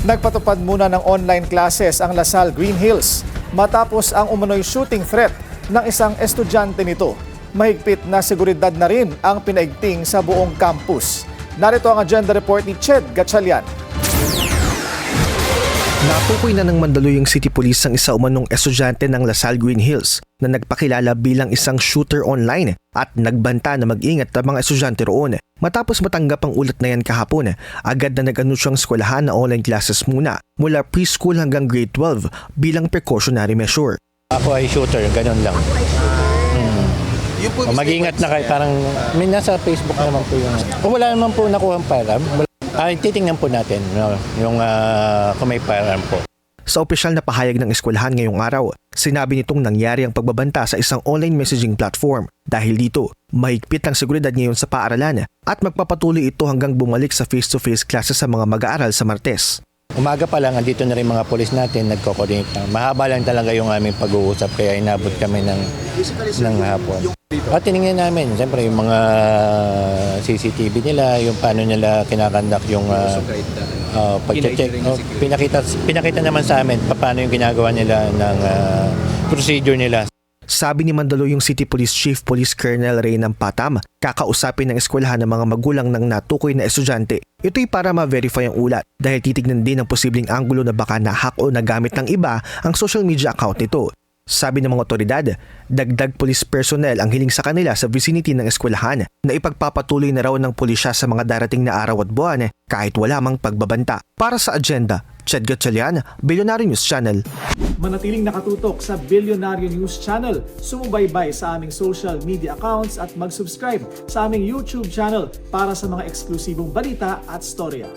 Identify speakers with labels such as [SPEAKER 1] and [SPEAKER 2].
[SPEAKER 1] Nagpatupad muna ng online classes ang Lasal Green Hills matapos ang umano'y shooting threat ng isang estudyante nito. Mahigpit na seguridad na rin ang pinaigting sa buong campus. Narito ang agenda report ni Ched Gatchalian.
[SPEAKER 2] Natukoy na ng Mandaluyong City Police ang isa umanong estudyante ng Lasal Green Hills na nagpakilala bilang isang shooter online at nagbanta na mag-ingat ang mga estudyante roon. Matapos matanggap ang ulat na yan kahapon, agad na nag-anunsyo ang eskwelahan na online classes muna mula preschool hanggang grade 12 bilang precautionary measure.
[SPEAKER 3] Ako ay shooter, ganun lang. Mag-ingat na kayo, parang may nasa Facebook naman po yung... Kung wala naman po nakuha ang firearm, titingnan po natin yung kung may firearm po.
[SPEAKER 2] Sa opisyal na pahayag ng eskwelahan ngayong araw, sinabi nitong nangyari ang pagbabanta sa isang online messaging platform. Dahil dito, mahigpit ang seguridad ngayon sa paaralan at magpapatuloy ito hanggang bumalik sa face-to-face classes sa mga mag-aaral sa Martes.
[SPEAKER 3] Umaga pa lang, andito na rin mga polis natin, nagko-coordinate lang. Mahaba lang talaga yung aming pag-uusap, kaya inabot kami ng hapon. At tinignan namin, siyempre, yung mga CCTV nila, yung paano nila kinakandak yung pag-check. Pinakita naman sa amin paano yung ginagawa nila ng procedure nila.
[SPEAKER 2] Sabi ni Mandaluyong City Police Chief Police Colonel Reynam Patam, kakausapin ng eskwelahan ng mga magulang ng natukoy na estudyante. Ito'y para ma-verify ang ulat dahil titignan din ang posibleng anggulo na baka na-hack o nagamit ng iba ang social media account nito. Sabi ng mga otoridad, dagdag police personnel ang hiling sa kanila sa vicinity ng eskwelahan na ipagpapatuloy na raw ng pulisya sa mga darating na araw at buwan kahit wala mang pagbabanta. Para sa agenda, Ched Gatchalian, Billionaire News Channel.
[SPEAKER 1] Manatiling nakatutok sa Billionaire News Channel. Sumubaybay sa aming social media accounts at mag-subscribe sa aming YouTube channel para sa mga eksklusibong balita at storya.